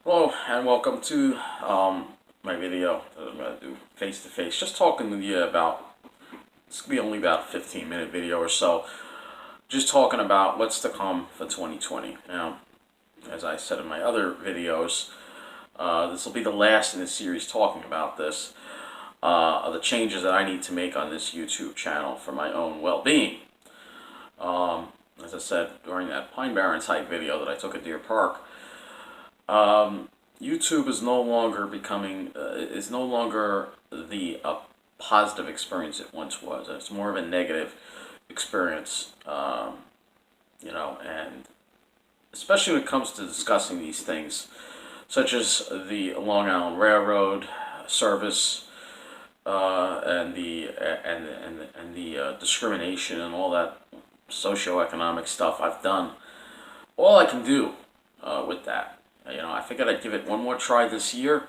Hello and welcome to my video that I'm going to do face to face. Just talking to you about, it's going to be only about a 15-minute video or so. Just talking about what's to come for 2020. Now, as I said in my other videos, this will be the last in the series talking about this, the changes that I need to make on this YouTube channel for my own well-being. As I said during that Pine Barrens hike video that I took at Deer Park, YouTube is no longer the positive experience it once was. It's more of a negative experience, and especially when it comes to discussing these things, such as the Long Island Railroad service, and the discrimination and all that socioeconomic stuff I've done. All I can do with that. I figured I'd give it one more try this year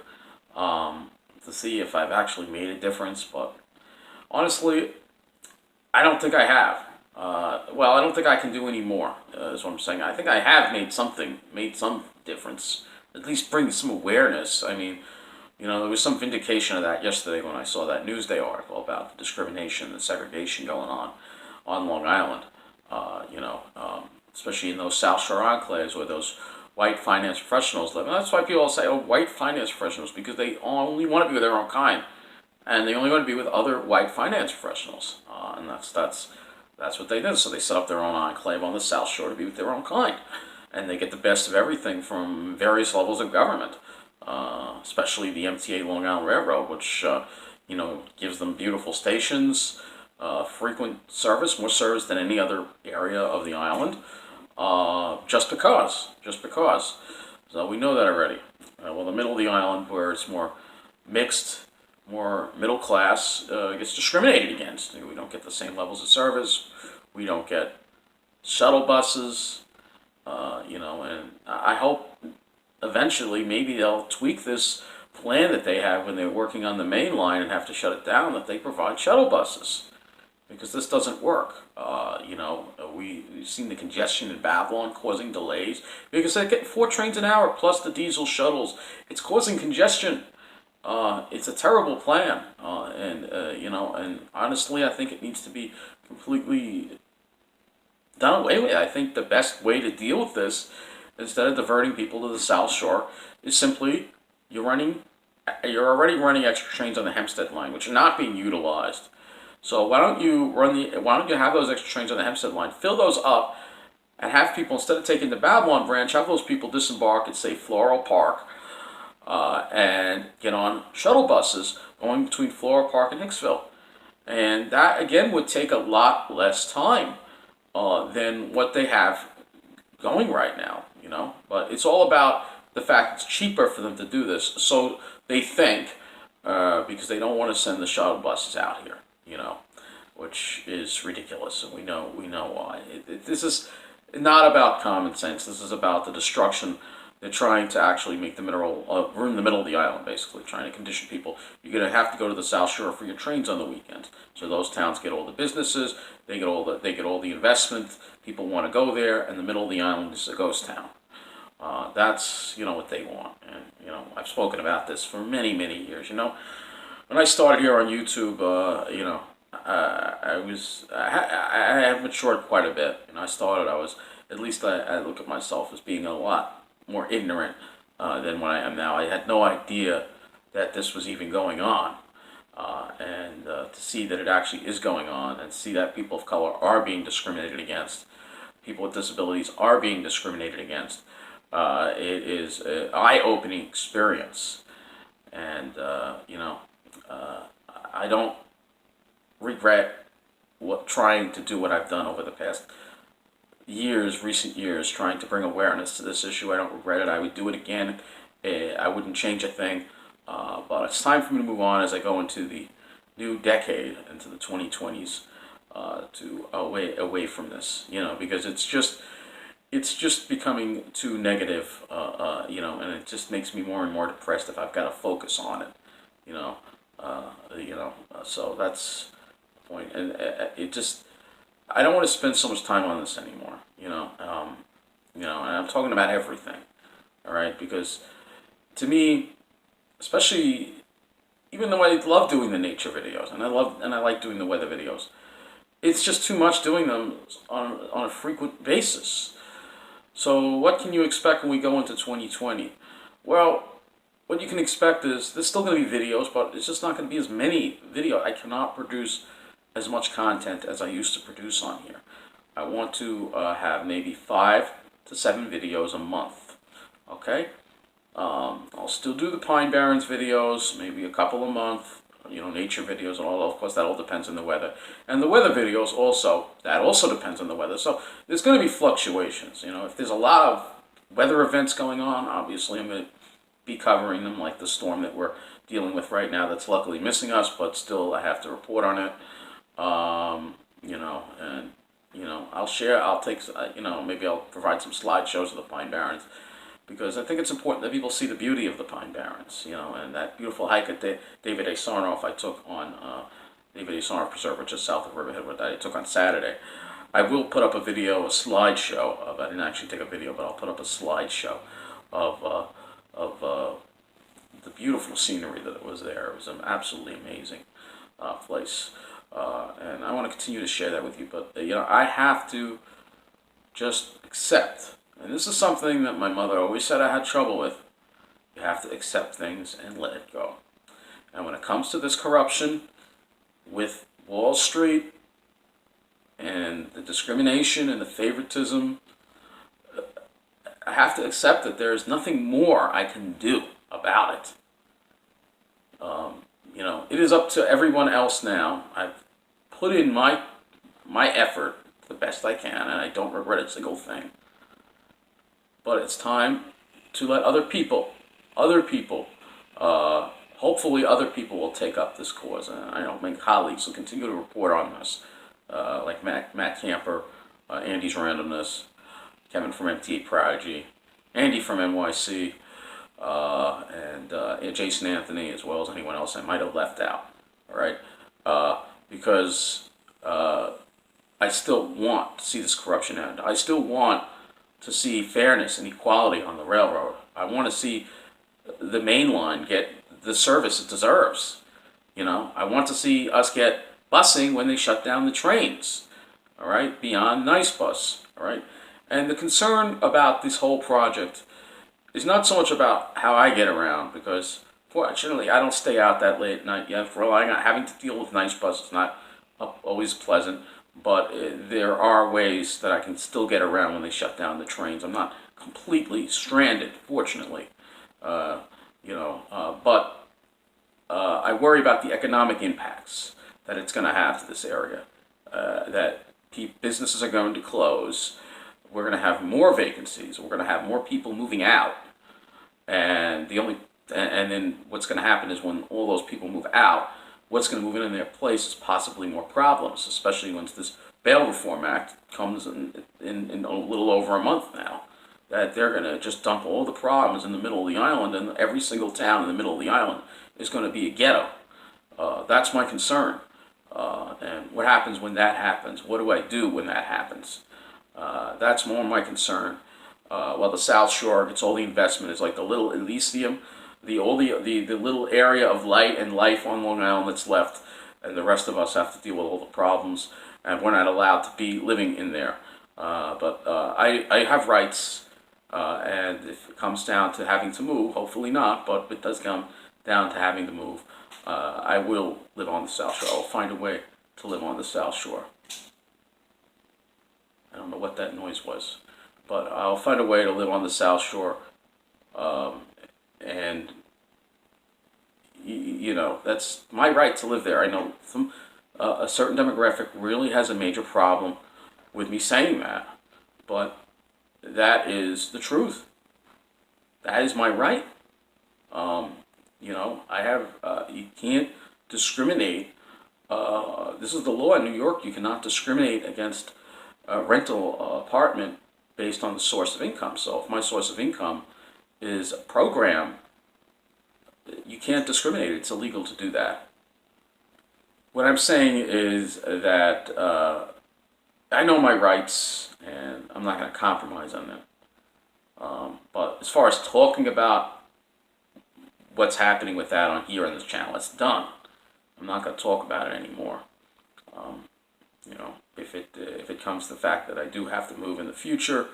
to see if I've actually made a difference. But honestly, I don't think I have. I don't think I can do any more, is what I'm saying. I think I have made some difference, at least bring some awareness. I mean, there was some vindication of that yesterday when I saw that Newsday article about the discrimination and segregation going on Long Island. Especially in those South Shore enclaves where those white finance professionals live. And that's why people say, oh, white finance professionals, because they only want to be with their own kind. And they only want to be with other white finance professionals. And that's what they did. So they set up their own enclave on the South Shore to be with their own kind. And they get the best of everything from various levels of government, especially the MTA Long Island Railroad, which, gives them beautiful stations, frequent service, more service than any other area of the island. Just because. So we know that already. The middle of the island, where it's more mixed, more middle class, gets discriminated against. We don't get the same levels of service. We don't get shuttle buses. And I hope eventually maybe they'll tweak this plan that they have when they're working on the main line and have to shut it down, that they provide shuttle buses. Because this doesn't work. We've seen the congestion in Babylon causing delays because they're getting 4 trains an hour plus the diesel shuttles. It's causing congestion. It's a terrible plan, and honestly, I think it needs to be completely done away with. I think the best way to deal with this, instead of diverting people to the South Shore, is simply you're already running extra trains on the Hempstead line, which are not being utilized. So why don't you have those extra trains on the Hempstead line, fill those up, and have people, instead of taking the Babylon branch, have those people disembark at, say, Floral Park, and get on shuttle buses going between Floral Park and Hicksville. And that, again, would take a lot less time than what they have going right now, But it's all about the fact it's cheaper for them to do this, so they think, because they don't want to send the shuttle buses out here. Which is ridiculous, and we know why. This is not about common sense. This is about the destruction. They're trying to actually make we're in the middle of the island, basically, trying to condition people. You're going to have to go to the South Shore for your trains on the weekends. So those towns get all the businesses, they get all the investment. People want to go there, and the middle of the island is a ghost town. That's what they want, and I've spoken about this for many years. When I started here on YouTube, I have matured quite a bit. I look at myself as being a lot more ignorant than what I am now. I had no idea that this was even going on. And to see that it actually is going on, and see that people of color are being discriminated against, people with disabilities are being discriminated against, it is an eye-opening experience. And, I don't regret trying to do what I've done over the past recent years, trying to bring awareness to this issue. I don't regret it. I would do it again. I wouldn't change a thing. But it's time for me to move on as I go into the new decade, into the 2020s, to away from this, because it's just becoming too negative, and it just makes me more and more depressed if I've got to focus on it, so that's the point. And I don't want to spend so much time on this anymore, and I'm talking about everything, all right, because to me, especially, even though I love doing the nature videos and I like doing the weather videos, it's just too much doing them on a frequent basis. So what can you expect when we go into 2020? Well, what you can expect is there's still going to be videos, but it's just not going to be as many videos. I cannot produce as much content as I used to produce on here. I want to have maybe 5 to 7 videos a month. Okay? I'll still do the Pine Barrens videos, maybe a couple a month, nature videos and all. Of course, that all depends on the weather. And the weather videos also, that also depends on the weather. So there's going to be fluctuations. If there's a lot of weather events going on, obviously I'm going to be covering them, like the storm that we're dealing with right now that's luckily missing us, but still I have to report on it. I'll share, I'll take, maybe I'll provide some slideshows of the Pine Barrens, because I think it's important that people see the beauty of the Pine Barrens, and that beautiful hike that David A. Sarnoff I took on David A. Sarnoff Preserve, which is south of Riverhead, that I took on Saturday. I will put up a video, a slideshow of, I didn't actually take a video, but I'll put up a slideshow of the beautiful scenery that was there. It was an absolutely amazing place. And I want to continue to share that with you, but I have to just accept, and this is something that my mother always said I had trouble with. You have to accept things and let it go. And when it comes to this corruption with Wall Street and the discrimination and the favoritism, I have to accept that there is nothing more I can do about it. It is up to everyone else now. I've put in my effort the best I can, and I don't regret a single thing. But it's time to let other people, hopefully other people will take up this cause. And I know my colleagues will continue to report on this, like Matt Camper, Andy's Randomness, Kevin from MTA Prodigy, Andy from NYC, and Jason Anthony, as well as anyone else I might have left out. All right, because I still want to see this corruption end. I still want to see fairness and equality on the railroad. I want to see the main line get the service it deserves. I want to see us get busing when they shut down the trains. All right, beyond Nice Bus. All right, and the concern about this whole project is not so much about how I get around, because fortunately I don't stay out that late at night yet. For all I'm not having to deal with Nice Bus, it's not always pleasant, but there are ways that I can still get around when they shut down the trains. I'm not completely stranded, fortunately, but I worry about the economic impacts that it's going to have to this area, that businesses are going to close. We're going to have more vacancies. We're going to have more people moving out, and then what's going to happen is when all those people move out, what's going to move in their place is possibly more problems, especially once this Bail Reform Act comes in a little over a month now, that they're going to just dump all the problems in the middle of the island, and every single town in the middle of the island is going to be a ghetto. That's my concern. And what happens when that happens? What do I do when that happens? That's more my concern. While the South Shore gets all the investment, it's like the little Elysium, the little area of light and life on Long Island that's left, and the rest of us have to deal with all the problems, and we're not allowed to be living in there. But I have rights, and if it comes down to having to move, hopefully not, but if it does come down to having to move, I will live on the South Shore. I will find a way to live on the South Shore. I don't know what that noise was, but I'll find a way to live on the South Shore, and that's my right to live there. I know a certain demographic really has a major problem with me saying that, but that is the truth. That is my right. I have, you can't discriminate. This is the law in New York. You cannot discriminate against a rental apartment based on the source of income. So if my source of income is a program, you can't discriminate. It's illegal to do that. What I'm saying is that I know my rights, and I'm not going to compromise on them. But as far as talking about what's happening with that on here on this channel. It's done. I'm not going to talk about it anymore. If it comes to the fact that I do have to move in the future,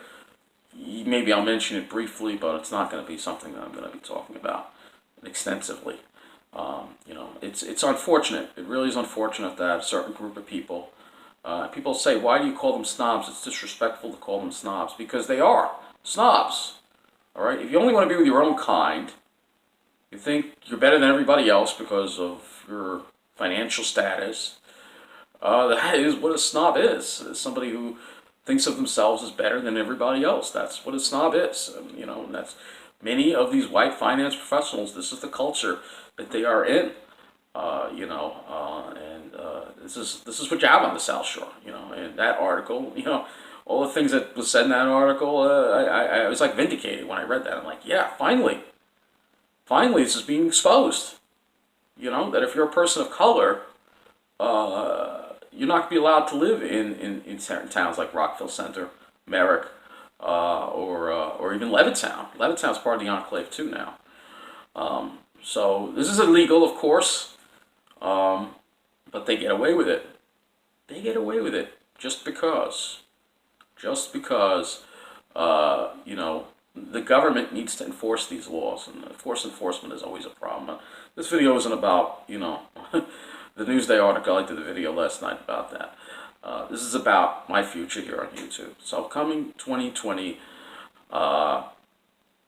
maybe I'll mention it briefly, but it's not going to be something that I'm going to be talking about extensively. It's unfortunate. It really is unfortunate that a certain group of people, people say, why do you call them snobs? It's disrespectful to call them snobs, because they are snobs. All right. If you only want to be with your own kind, you think you're better than everybody else because of your financial status. That is what a snob is. It's somebody who thinks of themselves as better than everybody else. That's what a snob is. And that's many of these white finance professionals. This is the culture that they are in. This is what you have on the South Shore. And that article. All the things that was said in that article. I was like vindicated when I read that. I'm like, yeah, finally, this is being exposed. That if you're a person of color, you're not going to be allowed to live in certain towns like Rockville Center, Merrick, or even Levittown. Levittown's part of the enclave too now. So this is illegal, of course, but they get away with it. They get away with it just because. The government needs to enforce these laws, and enforcement is always a problem. This video isn't about, the Newsday article. I did a video last night about that. This is about my future here on YouTube. So coming 2020, I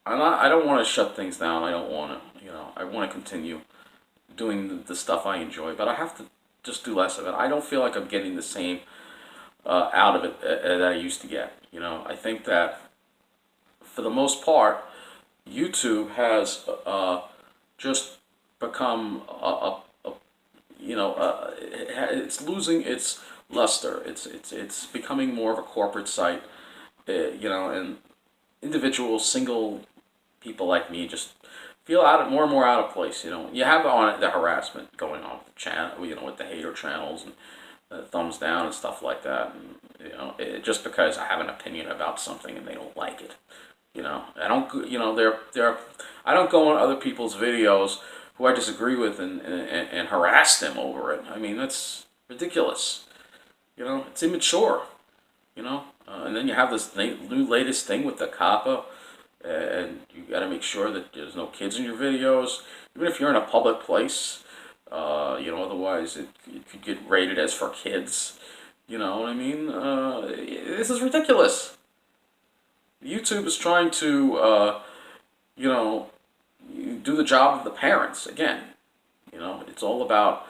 don't want to shut things down. I don't want to, I want to continue doing the stuff I enjoy, but I have to just do less of it. I don't feel like I'm getting the same out of it that I used to get. I think that for the most part, YouTube has just become it's losing its luster. It's becoming more of a corporate site, and individual single people like me just feel more and more out of place. You have on it the harassment going on with the channel, with the hater channels and thumbs down and stuff like that. And, just because I have an opinion about something and they don't like it, I don't, I don't go on other people's videos who I disagree with and harass them over it. I mean, that's ridiculous. It's immature. And then you have this new latest thing with the COPPA, and you got to make sure that there's no kids in your videos, even if you're in a public place. Otherwise it could get rated as for kids. You know what I mean? This is ridiculous. YouTube is trying to, do the job of the parents again. It's all about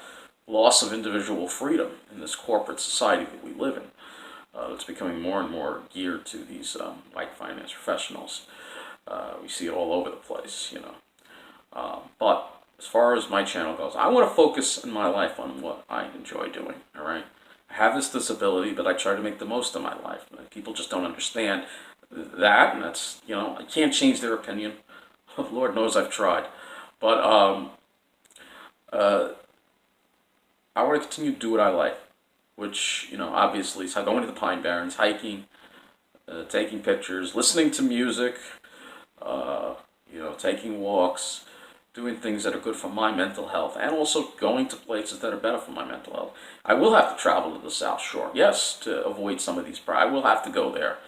loss of individual freedom in this corporate society that we live in. It's becoming more and more geared to these white finance professionals. We see it all over the place, But as far as my channel goes, I want to focus in my life on what I enjoy doing, all right? I have this disability, but I try to make the most of my life. People just don't understand that, and that's, I can't change their opinion. Lord knows I've tried. But I want to continue to do what I like, which, obviously is going to the Pine Barrens, hiking, taking pictures, listening to music, taking walks, doing things that are good for my mental health, and also going to places that are better for my mental health. I will have to travel to the South Shore, yes, to avoid some of these. I will have to go there,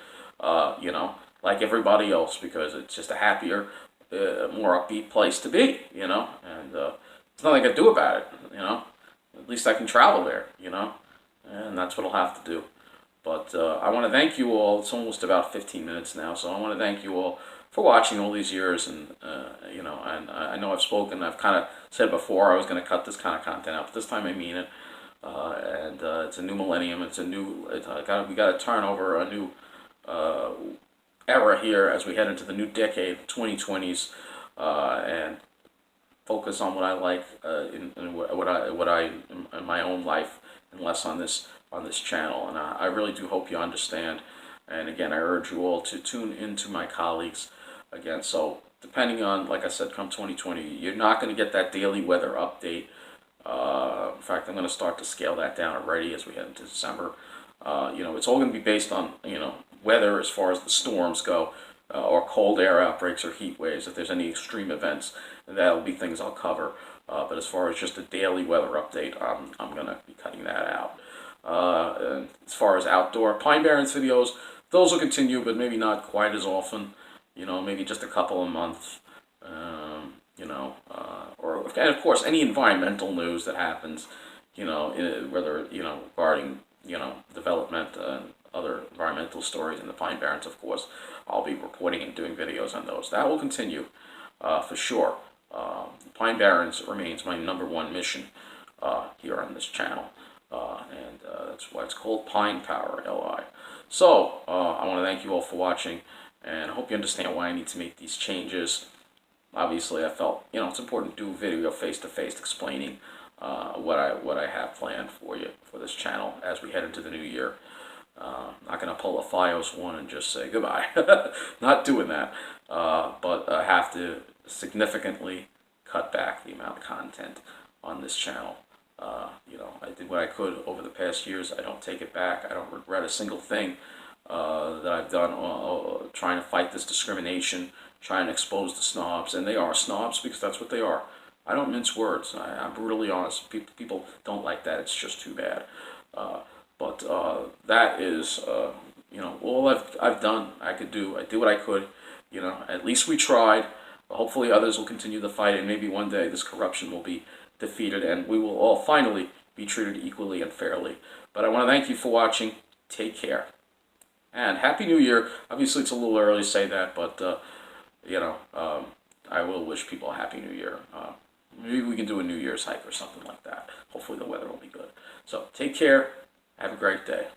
like everybody else, because it's just a happier, more upbeat place to be, and there's nothing I can do about it, At least I can travel there, and that's what I'll have to do. But I want to thank you all. It's almost about 15 minutes now, so I want to thank you all for watching all these years. And and I know I've spoken. I've kind of said before I was going to cut this kind of content out, but this time I mean it. It's a new millennium. It's a new. We got to turn over a new era here as we head into the new decade, 2020s, and focus on what I like in what I in my own life, and less on this channel. And I really do hope you understand. And again, I urge you all to tune into my colleagues again. So depending on, like I said, come 2020, you're not going to get that daily weather update. In fact, I'm going to start to scale that down already as we head into December. It's all going to be based on weather as far as the storms go. or cold air outbreaks or heat waves. If there's any extreme events, that'll be things I'll cover. But as far as just a daily weather update, I'm going to be cutting that out. And as far as outdoor Pine Barrens videos, those will continue, but maybe not quite as often. Maybe just a couple a month. And of course, any environmental news that happens, whether, regarding, development and other environmental stories in the Pine Barrens, of course, I'll be reporting and doing videos on those. That will continue, for sure. Pine Barrens remains my #1 mission here on this channel, and that's why it's called PinePowerLI. So, I want to thank you all for watching, and I hope you understand why I need to make these changes. Obviously, I felt, it's important to do a video face-to-face explaining what I have planned for you for this channel as we head into the new year. Not going to pull a Fios one and just say goodbye. Not doing that. But I have to significantly cut back the amount of content on this channel. I did what I could over the past years. I don't take it back. I don't regret a single thing that I've done trying to fight this discrimination, trying to expose the snobs. And they are snobs because that's what they are. I don't mince words. I'm brutally honest. People don't like that. It's just too bad. But that is, all I've done. I did what I could. At least we tried. Hopefully others will continue the fight, and maybe one day this corruption will be defeated, and we will all finally be treated equally and fairly. But I want to thank you for watching. Take care. And Happy New Year. Obviously, it's a little early to say that, but, I will wish people a Happy New Year. Maybe we can do a New Year's hike or something like that. Hopefully the weather will be good. So take care. Have a great day.